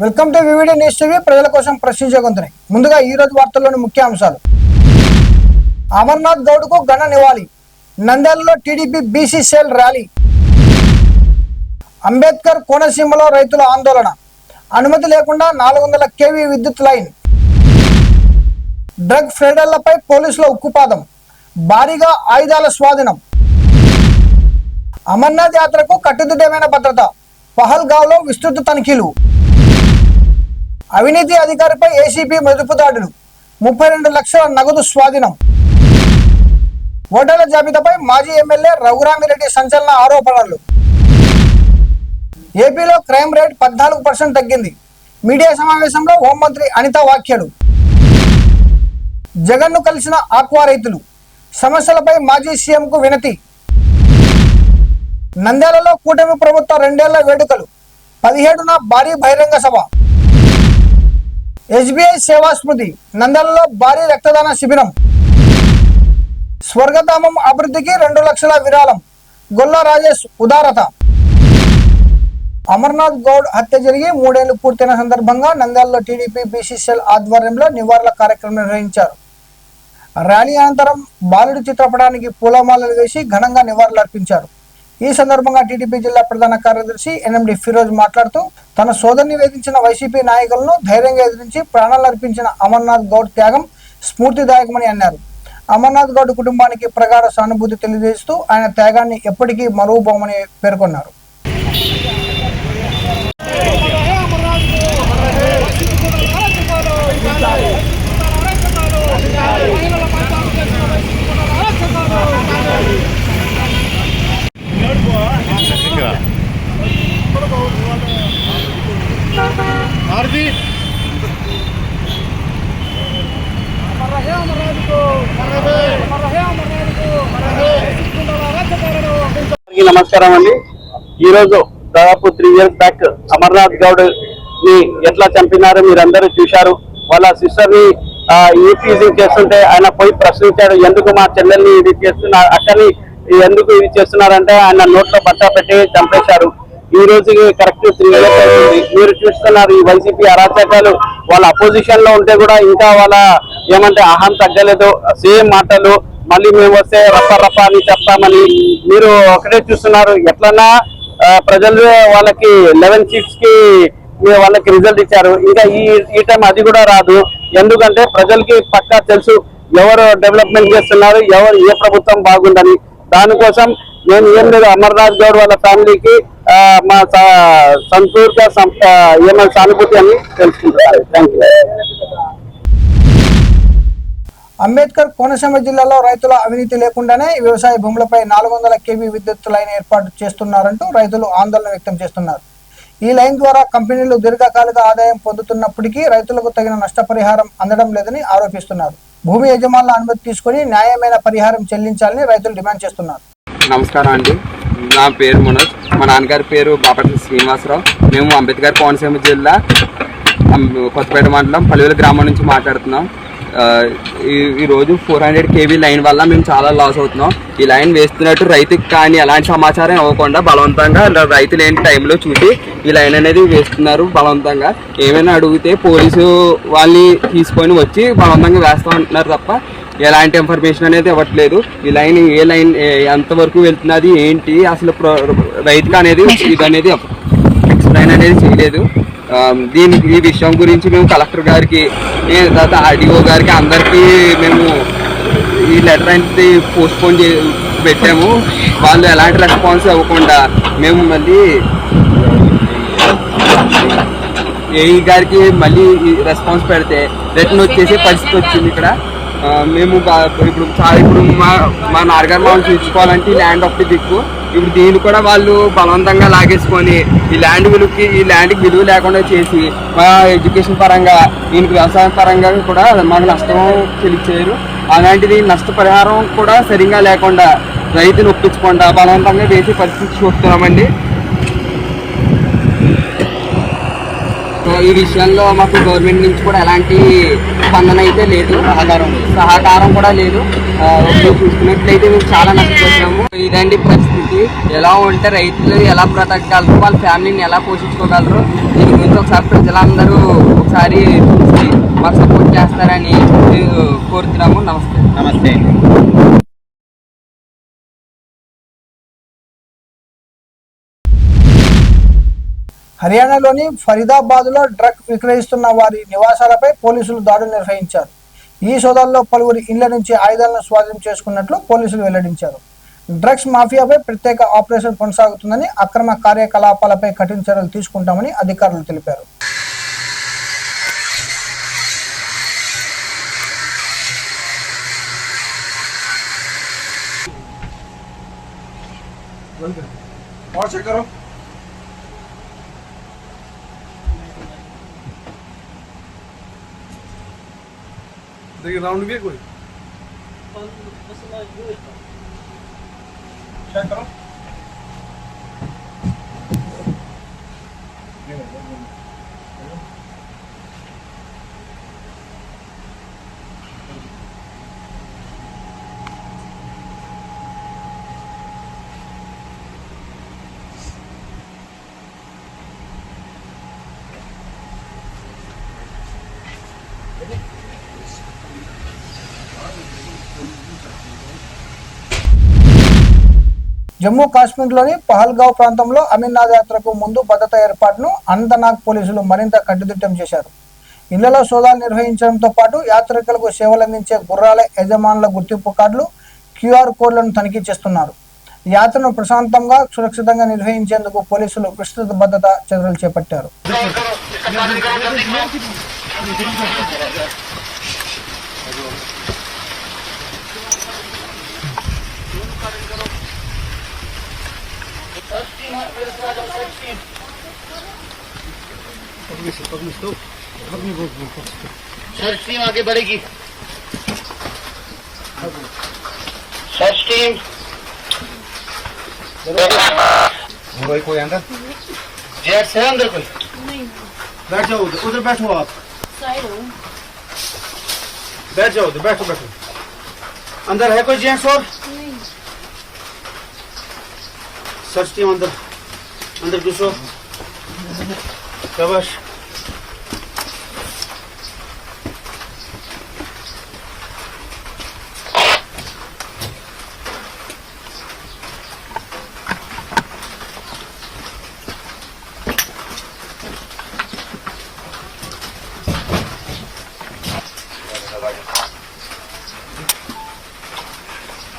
Welcome to VVD news TV. ప్రజల కోసం ప్రశ్నించే గొంతుని. ముందుగా ఈ రోజు వార్తల్లోని ముఖ్య అంశాలు. అమర్నాథ్ గౌడ్కు ఘన నివాళి. నంద్యాలలో TDP BC cell rally. Ambedkar కోనసీమలో రైతుల ఆందోళన. అనుమతి లేకుండా 400 kV విద్యుత్ లైన్. డ్రగ్ ఫ్రేడర్లపై పోలీసుల ఉక్కుపాదం. భారీగా ఆయుధాల స్వాధీనం. అమర్నాథ్ యాత్రకు కట్టుదిట్టమైన భద్రత. పహల్గావ్లో విస్తృత తనిఖీలు. అవినీతి అధికారిపై ఏసీబీ మెరుపు దాడులు. 32 లక్షల నగదు స్వాధీనం. ఓటర్ల జాబితాపై మాజీ ఎమ్మెల్యే రఘురామిరెడ్డి సంచలన ఆరోపణలు. ఏపీలో క్రైమ్ రేట్ 14% తగ్గింది. మీడియా సమావేశంలో హోంమంత్రి అనిత వ్యాఖ్యలు. జగన్ను కలిసిన ఆక్వా రైతులు. సమస్యలపై మాజీ సీఎంకు వినతి. నంద్యాలలో కూటమి ప్రభుత్వ 2 ఏళ్ల వేడుకలు. 17న భారీ బహిరంగ సభ. ఎస్బీఐ సేవా స్మృతి. నంద్యాలలో భారీ రక్తదాన శిబిరం. స్వర్గధామం అభివృద్ధికి 2 లక్షల విరాళం. గొల్ల రాజేష్ ఉదారత. అమర్నాథ్ గౌడ్ హత్య జరిగి 3 ఏళ్లు పూర్తయిన సందర్భంగా నంద్యాలలో టీడీపీ బీసీ సెల్ ఆధ్వర్యంలో నివాళుల కార్యక్రమం నిర్వహించారు. ర్యాలీ అనంతరం బాలుడి చిత్రపటానికి పూలమాలలు వేసి ఘనంగా నివాళులర్పించారు. ఈ సందర్భంగా టీడీపీ జిల్లా ప్రధాన కార్యదర్శి ఎన్ఎండి ఫిరోజ్ మాట్లాడుతూ తన సోదరిని వేధించిన వైసీపీ నాయకులను ధైర్యంగా ఎదిరించి ప్రాణాలు అర్పించిన అమర్నాథ్ గౌడ్ త్యాగం స్ఫూర్తిదాయకమని అన్నారు. అమర్నాథ్ గౌడ్ కుటుంబానికి ప్రగాఢ సానుభూతి తెలియజేస్తూ ఆయన త్యాగాన్ని ఎప్పటికీ మరువబోమని పేర్కొన్నారు. నమస్కారం అండి. ఈ రోజు దాదాపు 3 years బ్యాక్ అమర్నాథ్ గౌడ్ ని ఎట్లా చంపినారో మీరందరూ చూశారు. వాళ్ళ సిస్టర్ ని టీజింగ్ చేస్తుంటే ఆయన పోయి ప్రశ్నించాడు, ఎందుకు మా చెల్లెల్ని ఇది చేస్తున్నారు, అక్కని ఎందుకు ఇది చేస్తున్నారంటే ఆయన నోట్లో బట్ట పెట్టి చంపేశారు. ఈ రోజుకి కరెక్ట్ 3 years అవుతుంది. మీరు చూస్తున్నారు ఈ వైసీపీ అరాచకాలు. వాళ్ళ అపోజిషన్ లో ఉంటే కూడా ఇంకా వాళ్ళ ఏమంటే అహం తగ్గలేదు. సేమ్ మాటలు మళ్ళీ మేము వస్తే రప్ప రప్ప అని చెప్తామని మీరు ఒకటే చూస్తున్నారు. ఎట్లన్నా ప్రజలు వాళ్ళకి 11 seats కి వాళ్ళకి రిజల్ట్ ఇచ్చారు. ఇంకా ఈ టైం అది కూడా రాదు. ఎందుకంటే ప్రజలకి పక్కా తెలుసు ఎవరు డెవలప్మెంట్ చేస్తున్నారు, ఎవరు ఏ ప్రభుత్వం బాగుందని. దానికోసం నేను ఏం లేదు, అమర్నాథ్ గౌడ్ వాళ్ళ ఫ్యామిలీకి మా సంతూర్గా ఏమైనా సానుభూతి అని తెలుసుకుంటున్నారు. Thank you. అంబేద్కర్ కోనసీమ జిల్లాలో రైతుల అవినీతి లేకుండానే వ్యవసాయ భూములపై 400 kV విద్యుత్ లైన్ ఏర్పాటు చేస్తున్నారంటూ రైతులు ఆందోళన వ్యక్తం చేస్తున్నారు. ఈ లైన్ ద్వారా కంపెనీలు దీర్ఘకాలిక ఆదాయం పొందుతున్నప్పటికీ రైతులకు తగిన నష్టపరిహారం అందడం లేదని ఆరోపిస్తున్నారు. భూమి యజమానుల అనుమతి తీసుకుని న్యాయమైన పరిహారం చెల్లించాలని రైతులు డిమాండ్ చేస్తున్నారు. నమస్కారం అండి, నా పేరు మనోజ్, మా నాన్నగారి పేరు బాపట్ల శ్రీనివాసరావు. మేము అంబేద్కర్ కోనసీమ జిల్లా కొత్తపేట మండలం పల్లివేలు గ్రామం నుంచి మాట్లాడుతున్నాం. ఈరోజు 400 kV లైన్ వల్ల మేము చాలా లాస్ అవుతున్నాం. ఈ లైన్ వేస్తున్నట్టు రైతుకి కానీ ఎలాంటి సమాచారం ఇవ్వకుండా బలవంతంగా రైతు లేని టైంలో చూసి ఈ లైన్ అనేది వేస్తున్నారు. బలవంతంగా ఏమైనా అడిగితే పోలీసు వాళ్ళని తీసుకొని వచ్చి బలవంతంగా వేస్తామంటున్నారు తప్ప ఎలాంటి ఇన్ఫర్మేషన్ అనేది ఇవ్వట్లేదు. ఈ లైన్ ఏ లైన్ ఎంతవరకు వెళ్తున్నది ఏంటి అసలు రైతుకు అనేది ఇది అనేది ఎక్స్ప్లెయిన్ అనేది చేయలేదు. ఈ విషయం గురించి మేము కలెక్టర్ గారికి, తర్వాత ఆర్డీఓ గారికి అందరికీ మేము ఈ లెటర్ అనేది పోస్ట్పోన్ పెట్టాము. వాళ్ళు ఎలాంటి రెస్పాన్స్ ఇవ్వకుండా మేము మళ్ళీ ఏఈ గారికి మళ్ళీ రెస్పాన్స్ పెడితే రిటర్న్ వచ్చేసే పరిస్థితి వచ్చింది. ఇక్కడ మేము ఇప్పుడు మా నాన్నగారు మనం చూసుకోవాలంటే ఈ ల్యాండ్ ఒకటి దిక్కు. ఇప్పుడు దీన్ని కూడా వాళ్ళు బలవంతంగా లాగేసుకొని ఈ ల్యాండ్కి విలువ లేకుండా చేసి మా ఎడ్యుకేషన్ పరంగా దీనికి వ్యవసాయం పరంగా కూడా మాకు నష్టం చెల్లించారు. అలాంటిది నష్టపరిహారం కూడా సరిగా లేకుండా రైతుని ఒప్పించకుండా బలవంతంగా వేసే పరిస్థితి చూస్తున్నామండి. ఈ విషయంలో మాకు గవర్నమెంట్ నుంచి కూడా ఎలాంటి స్పందన అయితే లేదు, సహకారం కూడా లేదు. చూసుకున్నట్లయితే మేము చాలా నష్టపోతున్నాము. ఇదండి పరిస్థితి. ఎలా ఉంటే రైతులు ఎలా బ్రతకగలరు, వాళ్ళ ఫ్యామిలీని ఎలా పోషించుకోగలరు, దీని గురించి ఒకసారి ప్రజలందరూ ఒకసారి చూసి మాకు సపోర్ట్ చేస్తారని కోరుతున్నాము. నమస్తే. హర్యానాలోని ఫరీదాబాద్లో డ్రగ్ విక్రయిస్తున్న వారి నివాసాలపై పోలీసులు దాడులు నిర్వహించారు. ఈ సోదాల్లో పలువురి ఇళ్ల నుంచి ఆయుధాలను స్వాధీనం చేసుకున్నట్లు పోలీసులు వెల్లడించారు. డ్రగ్స్ మాఫియాపై ప్రత్యేక ఆపరేషన్ కొనసాగుతుందని, అక్రమ కార్యకలాపాలపై కఠిన చర్యలు తీసుకుంటామని అధికారులు తెలిపారు. देखिए राउंड भी है कोई चेक करो। జమ్మూ కాశ్మీర్లోని పహల్గావ్ ప్రాంతంలో అమర్నాథ్ యాత్రకు ముందు భద్రతా ఏర్పాటును అనంతనాగ్ పోలీసులు మరింత కట్టుదిట్టం చేశారు. ఇళ్లలో సోదాలు నిర్వహించడంతో పాటు యాత్రికులకు సేవలందించే గుర్రాల యజమానుల గుర్తింపు కార్డులు, క్యూఆర్ కోడ్లను తనిఖీ చేస్తున్నారు. యాత్రను ప్రశాంతంగా సురక్షితంగా నిర్వహించేందుకు పోలీసులు విస్తృత భద్రతా చర్యలు చేపట్టారు. सर्च टीम आगे बढ़ेगी। सर्च टीम कोई अंदर जेट्स है अंदर कोई नहीं बैठ जाओ उधर बैठो आप साइड हो बैठ जाओ उधर बैठो अंदर है कोई जेंट्स और नहीं सर्च टीम अंदर घुसो शाबाश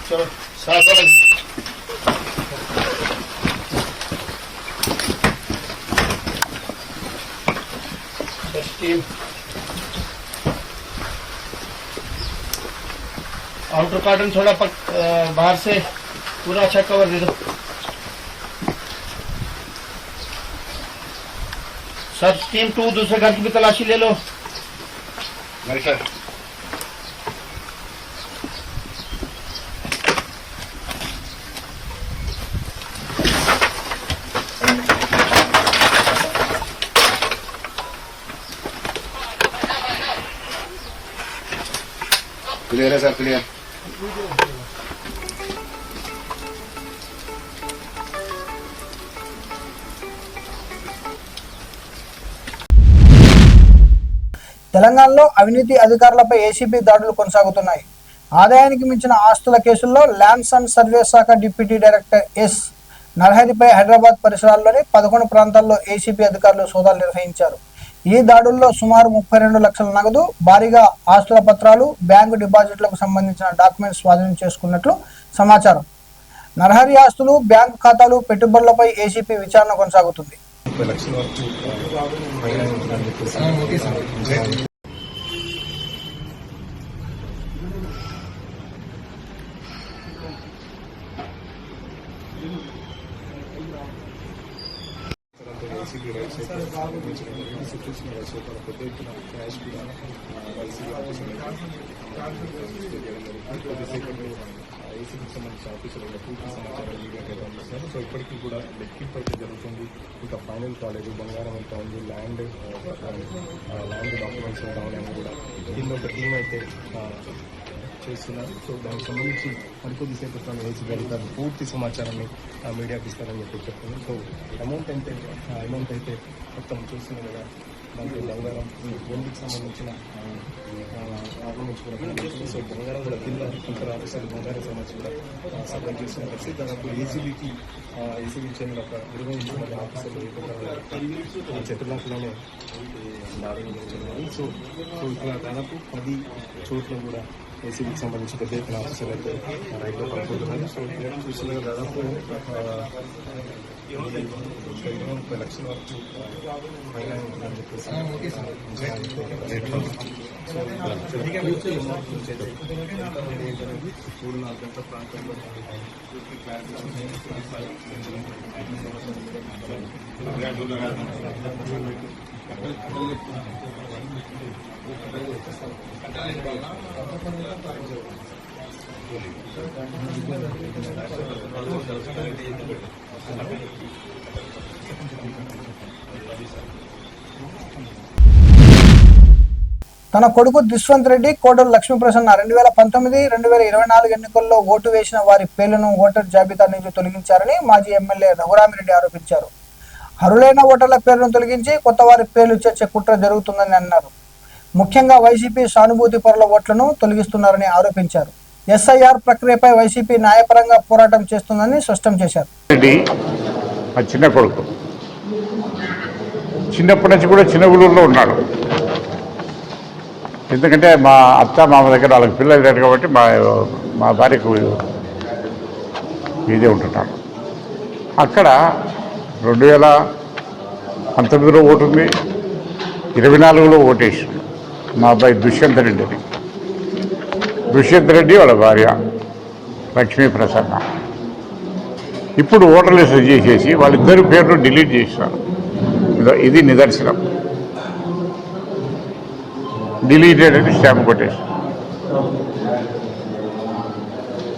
चलो साथ टीम आउटर कार्टन थोड़ा बाहर से पूरा अच्छा कवर दे दो। सर्च टीम 2 दूसरे घर की भी तलाशी ले लो। सर क्लियर है सर क्लियर। తెలంగాణలో అవినీతి అధికారులపై ఏసీబీ దాడులు కొనసాగుతున్నాయి. ఆదాయానికి మించిన ఆస్తుల కేసుల్లో ల్యాండ్స్ అండ్ సర్వే శాఖ డిప్యూటీ డైరెక్టర్ ఎస్ నరహరిపై హైదరాబాద్ పరిసరాల్లోని 11 ప్రాంతాల్లో ఏసీబీ అధికారులు సోదాలు నిర్వహించారు. ఈ దాడుల్లో సుమారు 32 లక్షల నగదు, భారీగా ఆస్తుల పత్రాలు, బ్యాంకు డిపాజిట్లకు సంబంధించిన డాక్యుమెంట్స్ స్వాధీనం చేసుకున్నట్లు సమాచారం. నరహరి ఆస్తులు, బ్యాంకు ఖాతాలు, పెట్టుబడులపై ఏసీపీ విచారణ కొనసాగుతుంది. ఏసీకి సంబంధించిన ఆఫీసులు పూర్తి సమాచారం మీడియాకి అయితే అందిస్తున్నారు. సో ఇప్పటికీ కూడా లెక్కింపు అయితే జరుగుతుంది. ఇంకా ఫైనల్ కాలేదు, బంగారం ఎంత ఉంది, ల్యాండ్ డాక్యుమెంట్స్ ఎంత ఉన్నాయని కూడా దీనిలో ఒక టీం అయితే చేస్తున్నారు. సో దానికి సంబంధించి మరికొద్దిసేపు ఏసీ జరుగుతారు, పూర్తి సమాచారాన్ని మీడియాకి ఇస్తారని చెప్తుంది. సో అమౌంట్ అయితే మొత్తం చూస్తున్నాం కదా, దాంట్లో బంగారం గోల్డ్కి సంబంధించిన ఆర్నమెంట్స్ కూడా కనిపిస్తుంది. సో బంగారం కూడా కింద ఇతర ఆఫీసర్లు బంగారం సంబంధించి కూడా సప్లై చేస్తున్న పరిస్థితి. దాదాపు ఏసీబీకి చెందిన ఒక 20 మంది ఆఫీసర్లు చెట్టులాట్లోనే దాడులు జరుగుతున్నాయి. సో ఇక్కడ దాదాపు 10 చోట్ల కూడా ఏసీబీకి సంబంధించి పెద్ద ఎత్తున ఆఫీసర్లు అయితే రైట్లో పడుకుంటున్నారు. సో ఇక్కడ చూసిన దాదాపు 20 లక్షల వరకు పైన ఉంటుందని చెప్పేసి రేట్లో. సో 3-4 గంటల ప్రాంతంలో తన కొడుకు దిశ్వంత్ రెడ్డి కోడలు లక్ష్మీప్రసన్న 2019-2024 ఎన్నికల్లో ఓటు వేసిన వారి పేర్లను ఓటర్ జాబితా నుంచి తొలగించారని మాజీ ఎమ్మెల్యే రఘురామిరెడ్డి ఆరోపించారు. అర్హులైన ఓటర్ల పేర్లను తొలగించి కొత్త వారి పేర్లు చేర్చే కుట్ర జరుగుతుందని అన్నారు. ముఖ్యంగా వైసీపీ సానుభూతి పరుల ఓట్లను తొలగిస్తున్నారని ఆరోపించారు. ఎస్ఐఆర్ ప్రక్రియపై వైసీపీ న్యాయపరంగా పోరాటం చేస్తుందని స్పష్టం చేశారు. చిన్న కొడుకు చిన్నప్పటి నుంచి కూడా చిన్న ఊళ్ళో ఉన్నాడు. ఎందుకంటే మా అత్త మామ దగ్గర వాళ్ళకి పిల్లలు లేరు కాబట్టి మా భార్యకు ఇదే ఉంటున్నాను. అక్కడ 2019లో ఓటు ఉంది, 24లో ఓటేసి మా అబ్బాయి దుష్యంత్ రెడ్డి వాళ్ళ భార్య లక్ష్మీప్రసన్న. ఇప్పుడు ఓటర్ లిస్ట్ చేసేసి వాళ్ళిద్దరి పేర్లు డిలీట్ చేసినారు. ఇది నిదర్శనం. డిలీటెడ్ అని స్టాంప్ కొట్టేసి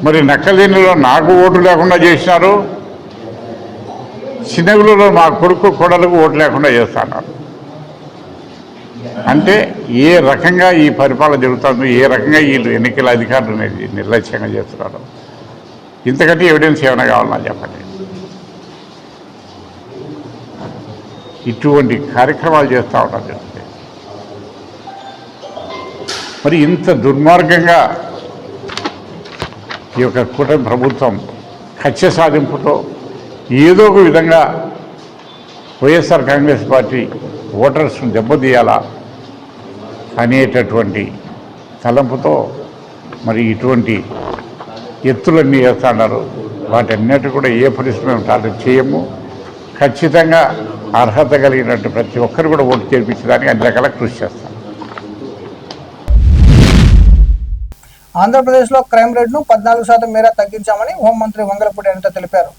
మరి నక్కలేనిలో నాకు ఓటు లేకుండా చేసినారు, చిన్నగులలో మా కొడుకు కోడలకు ఓటు లేకుండా చేస్తున్నారు. అంటే ఏ రకంగా ఈ పరిపాలన జరుగుతుందో, ఏ రకంగా వీళ్ళు ఎన్నికల అధికారులు నిర్లక్ష్యంగా చేస్తున్నారు. ఇంతకంటే ఎవిడెన్స్ ఏమైనా కావాలన్నా చెప్పండి. ఇటువంటి కార్యక్రమాలు చేస్తూ ఉంటారు. మరి ఇంత దుర్మార్గంగా ఈ యొక్క కూటమి ప్రభుత్వం కక్ష సాధింపుతో ఏదో ఒక విధంగా వైఎస్ఆర్ కాంగ్రెస్ పార్టీ ఓటర్స్ను దెబ్బతీయాలా అనేటటువంటి తలంపుతో మరి ఇటువంటి ఎత్తులన్నీ వేస్తున్నారు. వాటన్నిటి కూడా ఏ పరిస్థితి మేము టార్గెట్ చేయము. ఖచ్చితంగా అర్హత కలిగినట్టు ప్రతి ఒక్కరు కూడా ఓటు చేర్పించడానికి అన్ని రకాల కృషి చేస్తాం. ఆంధ్రప్రదేశ్లో క్రైమ్ రేట్ను 14% మేర తగ్గించామని హోంమంత్రి వంగలపూడి అనిత తెలిపారు.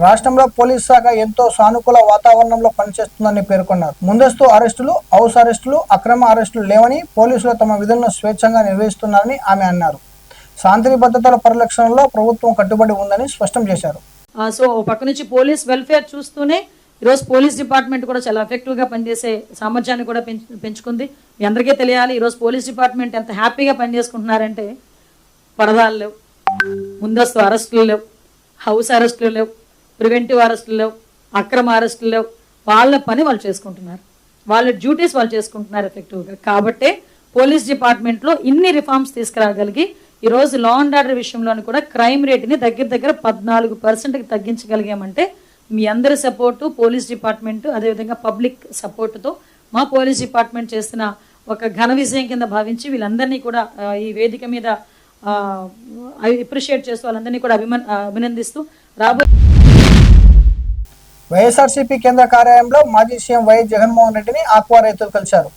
రాష్ట్రంలో పోలీస్ శాఖ ఎంతో సానుకూల వాతావరణంలో పనిచేస్తుందని పేర్కొన్నారు. ముందస్తు అరెస్టులు, హౌస్ అరెస్టులు, అక్రమ అరెస్టులు లేవని, పోలీసులు తమ విధులను స్వేచ్ఛంగా నిర్వహిస్తున్నారని ఆమె అన్నారు. శాంతి భద్రతల పరిరక్షణలో ప్రభుత్వం కట్టుబడి ఉందని స్పష్టం చేశారు. సో పక్క నుంచి పోలీస్ వెల్ఫేర్ చూస్తూనే ఈరోజు పోలీస్ డిపార్ట్మెంట్ కూడా చాలా ఎఫెక్టివ్గా పనిచేసే సామర్థ్యాన్ని కూడా పెంచుకుంది. మీ అందరికీ తెలియాలి, ఈరోజు పోలీస్ డిపార్ట్మెంట్ ఎంత హ్యాపీగా పనిచేసుకుంటున్నారంటే పరదాలు లేవు, ముందస్తు అరెస్టులు లేవు, హౌస్ అరెస్టులు లేవు, ప్రివెంటివ్ అరెస్టులు లేవు, అక్రమ అరెస్టులు లేవు. వాళ్ళ పని వాళ్ళు చేసుకుంటున్నారు, వాళ్ళ డ్యూటీస్ వాళ్ళు చేసుకుంటున్నారు ఎఫెక్టివ్గా. కాబట్టే పోలీస్ డిపార్ట్మెంట్లో ఇన్ని రిఫార్మ్స్ తీసుకురాగలిగి ఈరోజు లా అండ్ ఆర్డర్ విషయంలోని కూడా క్రైమ్ రేట్ని దగ్గర 14%కి తగ్గించగలిగామంటే మీ అందరి సపోర్టు, పోలీస్ డిపార్ట్మెంట్, అదేవిధంగా పబ్లిక్ సపోర్టుతో మా పోలీస్ డిపార్ట్మెంట్ చేస్తున్న ఒక ఘన విజయం కింద భావించి వీళ్ళందరినీ కూడా ఈ వేదిక మీద అప్రిషియేట్ చేస్తూ వాళ్ళందరినీ కూడా అభినందిస్తూ రాబోయే వైఎస్ఆర్సీపీ కేంద్ర కార్యాలయంలో మాజీ సీఎం వైఎస్ జగన్మోహన్ రెడ్డిని ఆక్వా రైతులు కలిశారు.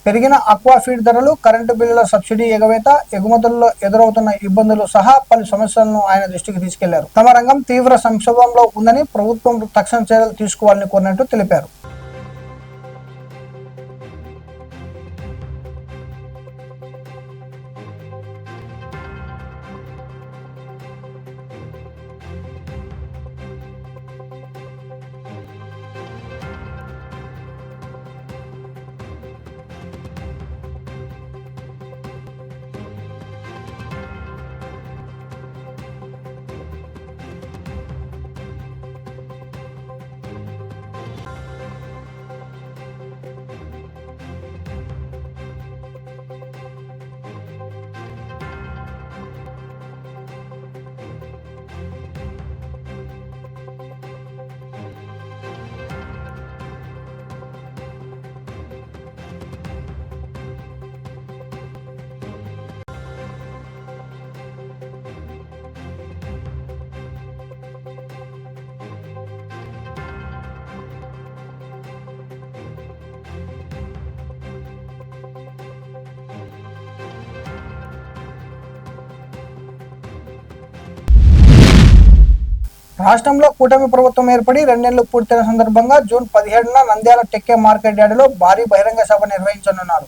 పెరిగిన ఆక్వా ఫీడ్ ధరలు, కరెంటు బిల్లుల సబ్సిడీ ఎగవేత, ఎగుమతుల్లో ఎదురవుతున్న ఇబ్బందులు సహా పలు సమస్యలను ఆయన దృష్టికి తీసుకెళ్లారు. తమ రంగం తీవ్ర సంక్షోభంలో ఉందని, ప్రభుత్వం తక్షణ చర్యలు తీసుకోవాలని కోరినట్టు తెలిపారు. రాష్ట్రంలో కూటమి ప్రభుత్వం ఏర్పడి 2 నెలలు పూర్తయిన సందర్భంగా జూన్ 17న నంద్యాల టెక్కే మార్కెట్ యార్డులో భారీ బహిరంగ సభ నిర్వహించనున్నారు.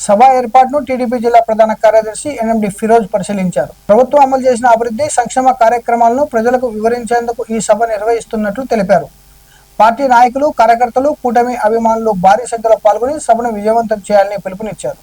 సభ ఏర్పాటును టీడీపీ జిల్లా ప్రధాన కార్యదర్శి ఎన్ఎండి ఫిరోజ్ పరిశీలించారు. ప్రభుత్వం అమలు చేసిన అభివృద్ధి సంక్షేమ కార్యక్రమాలను ప్రజలకు వివరించేందుకు ఈ సభ నిర్వహిస్తున్నట్లు తెలిపారు. పార్టీ నాయకులు, కార్యకర్తలు, కూటమి అభిమానులు భారీ సంఖ్యలో పాల్గొని సభను విజయవంతం చేయాలని పిలుపునిచ్చారు.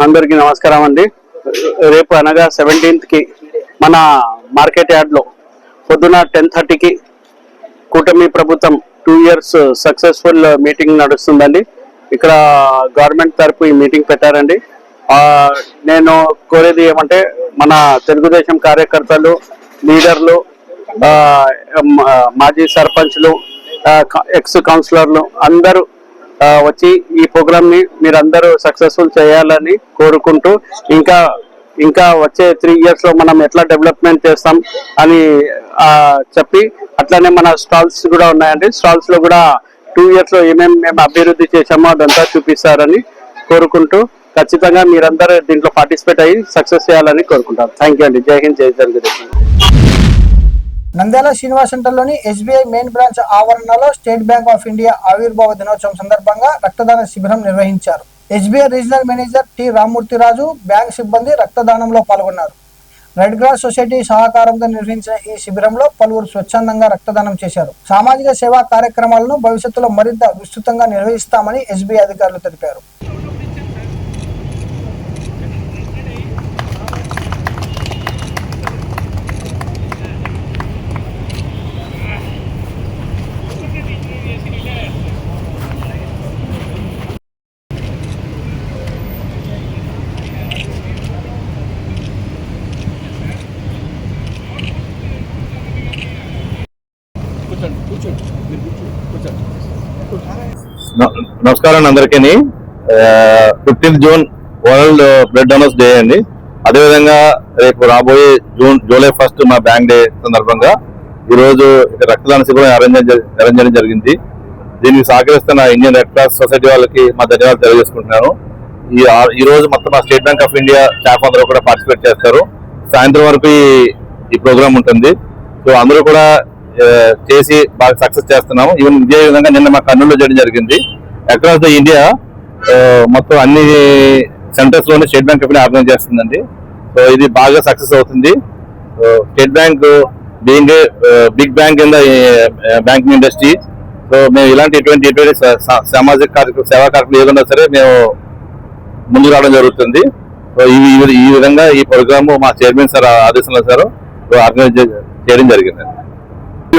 అందరికీ నమస్కారం అండి. రేపు అనగా 17th కి మన మార్కెట్ యార్డ్ లో పొద్దున 10:30కి కూటమి ప్రభుత్వం 2 years సక్సెస్ఫుల్ మీటింగ్ నడుస్తుందండి. ఇక్కడ గవర్నమెంట్ తరపు ఈ మీటింగ్ పెట్టారండి. నేను కోరేది ఏమంటే మన తెలుగుదేశం కార్యకర్తలు, లీడర్లు, మాజీ సర్పంచ్లు, ఎక్స్ కౌన్సిలర్లు అందరూ వచ్చి ఈ ప్రోగ్రామ్ ని మీరందరూ సక్సెస్ఫుల్ చేయాలని కోరుకుంటూ ఇంకా వచ్చే 3 years లో మనం ఎట్లా డెవలప్మెంట్ చేస్తాం అని చెప్పి అట్లానే మన స్టాల్స్ కూడా ఉన్నాయండి. స్టాల్స్ లో కూడా 2 years లో మేము అభివృద్ధి చేశామో అదంతా చూపిస్తారని కోరుకుంటూ ఖచ్చితంగా మీరందరూ దీంట్లో పార్టిసిపేట్ అయ్యి సక్సెస్ చేయాలని కోరుకుంటాం. థ్యాంక్ యూ అండి. జై హింద్, జై తెలుగుదేశం. నంద్యాల శ్రీనివాస్ సెంటర్లోని ఎస్బీఐ మెయిన్ బ్రాంచ్ ఆవరణలో స్టేట్ బ్యాంక్ ఆఫ్ ఇండియా ఆవిర్భావ దినోత్సవం సందర్భంగా రక్తదాన శిబిరం నిర్వహించారు. SBI regional manager T Rammurthyraju, bank సిబ్బంది రక్తదానంలో పాల్గొన్నారు. రెడ్ క్రాస్ సొసైటీ సహకారంతో నిర్వహించిన ఈ శిబిరంలో పలువురు స్వచ్ఛందంగా రక్తదానం చేశారు. సామాజిక సేవా కార్యక్రమాలను భవిష్యత్తులో మరింత విస్తృతంగా నిర్వహిస్తామని ఎస్బీఐ అధికారులు తెలిపారు. నమస్కారం అందరికీ. 15th June world blood donors day అండి. అదేవిధంగా రేపు రాబోయే జూలై 1st మా బ్యాంక్ డే సందర్భంగా ఈరోజు రక్తదాన శిబిరం అరేంజ్ చేయడం జరిగింది. దీనికి సహకరిస్తున్న ఇండియన్ రెడ్ క్రాస్ సొసైటీ వాళ్ళకి మా ధన్యవాదాలు తెలియజేసుకుంటున్నాను. ఈ రోజు మొత్తం మా state Bank of India staff అందరూ కూడా పార్టిసిపేట్ చేస్తారు. సాయంత్రం వరకు ఈ ప్రోగ్రామ్ ఉంటుంది. సో అందరూ కూడా చేసి బాగా సక్సెస్ చేస్తున్నాము. ఈవెన్ ఇదే విధంగా నిన్న మా కర్నూలులో చేయడం జరిగింది. అక్రాస్ ద ఇండియా మొత్తం అన్ని సెంటర్స్ లోనే State Bank of India organise చేస్తుందండి. సో ఇది బాగా సక్సెస్ అవుతుంది. State Bank being big bank in the banking industry. So మేము ఇటువంటి సామాజిక సేవా కార్యక్రమాలు ఏదన్నా సరే మేము ముందుకు రావడం జరుగుతుంది. సో ఈ విధంగా ఈ ప్రోగ్రామ్ మా చైర్మన్ సార్ ఆదేశంలో సార్ ఆర్గనైజ్ చేయడం జరిగింది.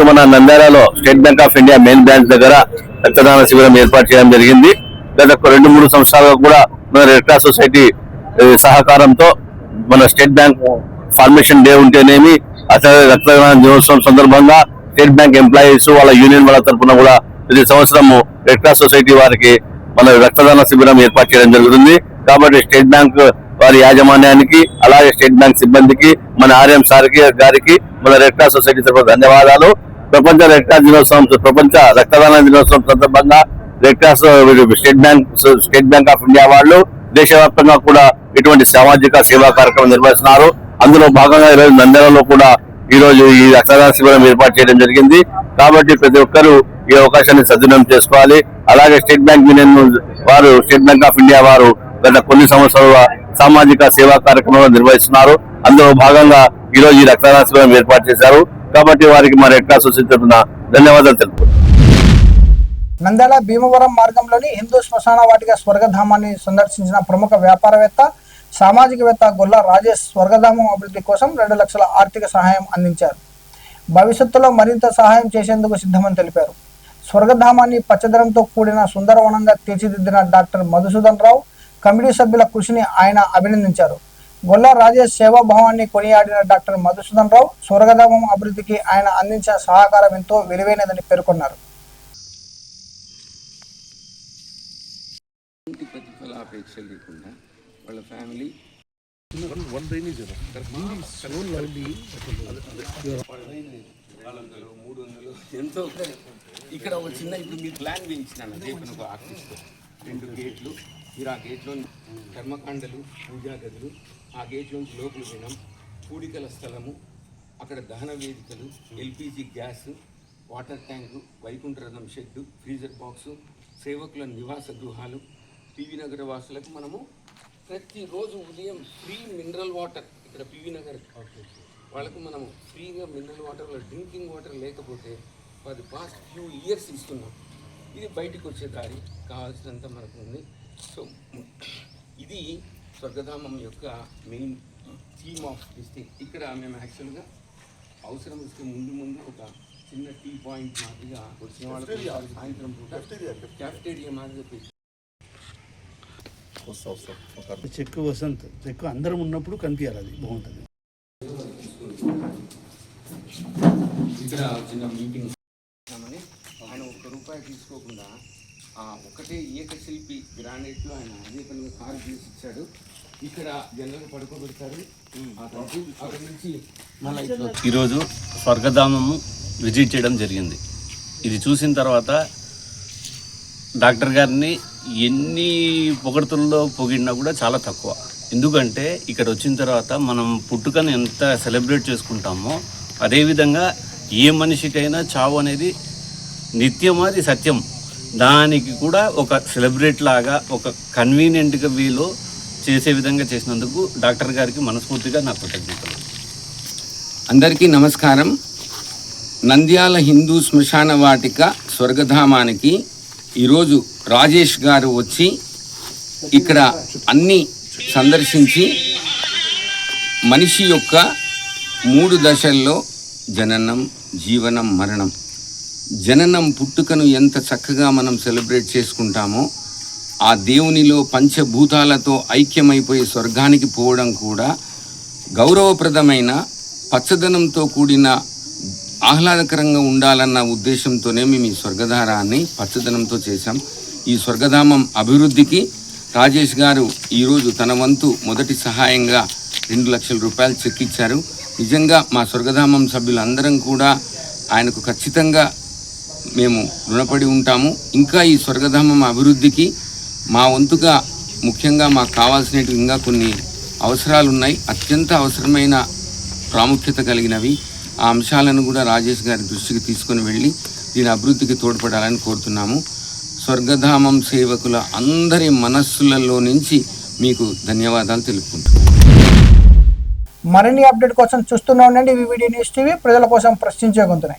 మన నంద్యాలలో state Bank of India main branch దగ్గర రక్తదాన శిబిరం ఏర్పాటు చేయడం జరిగింది. గత 2-3 సంవత్సరాలుగా కూడా మన రెడ్ క్రాస్ సొసైటీ సహకారంతో మన స్టేట్ బ్యాంక్ ఫార్మేషన్ డే ఉంటేనేమి, అసలు రక్తదాన దినోత్సవం సందర్భంగా స్టేట్ బ్యాంక్ ఎంప్లాయీస్ వాళ్ళ యూనియన్ వాళ్ళ తరఫున కూడా ప్రతి సంవత్సరము రెడ్ క్రాస్ సొసైటీ వారికి మన రక్తదాన శిబిరం ఏర్పాటు చేయడం జరుగుతుంది. కాబట్టి స్టేట్ బ్యాంక్ వారి యాజమాన్యానికి, అలాగే స్టేట్ బ్యాంక్ సిబ్బందికి, మన ఆర్ఎం సార్కి గారికి మన రెడ్ క్రాస్ సొసైటీ తరఫున ధన్యవాదాలు. ప్రపంచ రెడ్ క్రాస్ దినోత్సవం, ప్రపంచ రక్తదాన దినోత్సవం సందర్భంగా red cross state Bank of India వాళ్ళు దేశవ్యాప్తంగా కూడా ఇటువంటి సామాజిక సేవా కార్యక్రమం నిర్వహిస్తున్నారు. అందులో భాగంగా ఈరోజు నంద్యాలలో కూడా ఈరోజు ఈ రక్తదాన శిబిరం ఏర్పాటు చేయడం జరిగింది. కాబట్టి ప్రతి ఒక్కరూ ఈ అవకాశాన్ని సద్వినియోగం చేసుకోవాలి. అలాగే స్టేట్ బ్యాంక్ యూనియన్ వారు, స్టేట్ బ్యాంక్ ఆఫ్ ఇండియా వారు గత కొన్ని సంవత్సరాలుగా సామాజిక సేవా కార్యక్రమాలు నిర్వహిస్తున్నారు. అందులో భాగంగా ఈరోజు ఈ రక్తదాన శిబిరం ఏర్పాటు చేశారు. కాబట్టి వారికి మా రెడ్ క్రాస్ సొసైటీ తరఫున ధన్యవాదాలు తెలుపుతున్నాను. నంద్యాల భీమవరం మార్గంలోని హిందూ శ్మశాన వాటిక స్వర్గధామాన్ని సందర్శించిన ప్రముఖ వ్యాపారవేత్త, సామాజికవేత్త గొల్ల రాజేష్ స్వర్గధామం అభివృద్ధి కోసం 2 లక్షల ఆర్థిక సహాయం అందించారు. భవిష్యత్తులో మరింత సహాయం చేసేందుకు సిద్ధమని తెలిపారు. స్వర్గధామాన్ని పచ్చదనంతో కూడిన సుందరవనంగా తీర్చిదిద్దిన డాక్టర్ మధుసూదన్ రావు కమిటీ సభ్యుల కృషిని ఆయన అభినందించారు. గొల్ల రాజేష్ సేవాభావాన్ని కొనియాడిన డాక్టర్ మధుసూదన్ రావు స్వర్గధామం అభివృద్ధికి ఆయన అందించిన సహకారం ఎంతో విలువైనదని పేర్కొన్నారు. ప్రతిఫలాపేక్ష లేకుండా వాళ్ళ ఫ్యామిలీ ఎంతో ఇక్కడ ఒక చిన్న ఇప్పుడు మీరు ప్లాన్ వేయించినాను రేపు ఒక ఆర్టిస్ట్ 2 గేట్లు మీరు ఆ గేట్లో కర్మకాండలు పూజా గదులు ఆ గేట్లోంచి లోపల పోయినాం పూడికల స్థలము అక్కడ దహన వేదికలు ఎల్పిజి గ్యాస్ వాటర్ ట్యాంకు వైకుంఠరథం షెడ్డు ఫ్రీజర్ బాక్సు సేవకుల నివాస గృహాలు పివి నగర్ వాసులకు మనము ప్రతిరోజు ఉదయం ఫ్రీ మినరల్ వాటర్ ఇక్కడ పివి నగర్ వాళ్ళకు మనము ఫ్రీగా మినరల్ వాటర్ డ్రింకింగ్ వాటర్ లేకపోతే అది పాస్ట్ ఫ్యూ ఇయర్స్ ఇస్తున్నాం. ఇది బయటకు వచ్చే దారి కావాల్సినంత మనకు ఉంది. సో ఇది స్వర్గధామం యొక్క main theme of this thing. ఇక్కడ మేము యాక్చువల్గా అవసరం వస్తే ముందు ఒక చిన్న టీ పాయింట్ మాదిరిగా వచ్చిన వాళ్ళకి సాయంత్రం పూట క్యాఫ్టేరియా మాదిరిగా పెట్టి చెక్కు వసంత్ చెక్కు అందరం ఉన్నప్పుడు కనిపించాలి, అది బాగుంటుంది. ఇక్కడ చిన్న మీటింగ్ ఆయన ₹1 తీసుకోకుండా ఒకటే ఏకశిల్పి గ్రానైట్లో ఆయన అదే పనిగా కారు చేసి ఇచ్చాడు. ఇక్కడ జనరల్ పడుకోబెడతారు. అక్కడి నుంచి ఈరోజు స్వర్గధామము విజిట్ చేయడం జరిగింది. ఇది చూసిన తర్వాత డాక్టర్ గారిని ఎన్ని పొగడ్తల్లో పొగిడినా కూడా చాలా తక్కువ. ఎందుకంటే ఇక్కడ వచ్చిన తర్వాత మనం పుట్టుకను ఎంత సెలబ్రేట్ చేసుకుంటామో అదేవిధంగా ఏ మనిషికైనా చావు అనేది నిత్యం, అది సత్యం. దానికి కూడా ఒక సెలబ్రేట్ లాగా ఒక కన్వీనియంట్గా వీలు చేసే విధంగా చేసినందుకు డాక్టర్ గారికి మనస్ఫూర్తిగా నా కృతజ్ఞతలు. అందరికీ నమస్కారం. నంద్యాల హిందూ శ్మశాన వాటిక స్వర్గధామానికి ఈరోజు రాజేష్ గారు వచ్చి ఇక్కడ అన్నీ సందర్శించి మనిషి యొక్క 3 దశల్లో జననం, జీవనం, మరణం. జననం పుట్టుకను ఎంత చక్కగా మనం సెలబ్రేట్ చేసుకుంటామో ఆ దేవునిలో పంచభూతాలతో ఐక్యమైపోయి స్వర్గానికి పోవడం కూడా గౌరవప్రదమైన పచ్చదనంతో కూడిన ఆహ్లాదకరంగా ఉండాలన్న ఉద్దేశంతోనే మేము ఈ స్వర్గధారాన్ని పచ్చదనంతో చేశాం. ఈ స్వర్గధామం అభివృద్ధికి రాజేష్ గారు ఈరోజు తన వంతు మొదటి సహాయంగా ₹2 లక్షల చెక్ ఇచ్చారు. నిజంగా మా స్వర్గధామం సభ్యులందరం కూడా ఆయనకు ఖచ్చితంగా మేము రుణపడి ఉంటాము. ఇంకా ఈ స్వర్గధామం అభివృద్ధికి మా వంతుగా ముఖ్యంగా మాకు కావాల్సినవి ఇంకా కొన్ని అవసరాలు ఉన్నాయి. అత్యంత అవసరమైన ప్రాముఖ్యత కలిగినవి. ఆ అంశాలను కూడా రాజేష్ గారి దృష్టికి తీసుకొని వెళ్ళి దీని అభివృద్ధికి తోడ్పడాలని కోరుతున్నాము. స్వర్గధామం సేవకుల అందరి మనస్సులలో నుంచి మీకు ధన్యవాదాలు తెలుపుకుంటున్నాను. మరిన్ని అప్డేట్ కోసం చూస్తూనే ఉండండి వివిడి న్యూస్ టీవీ, ప్రజల కోసం ప్రశ్నించే గొంతునే.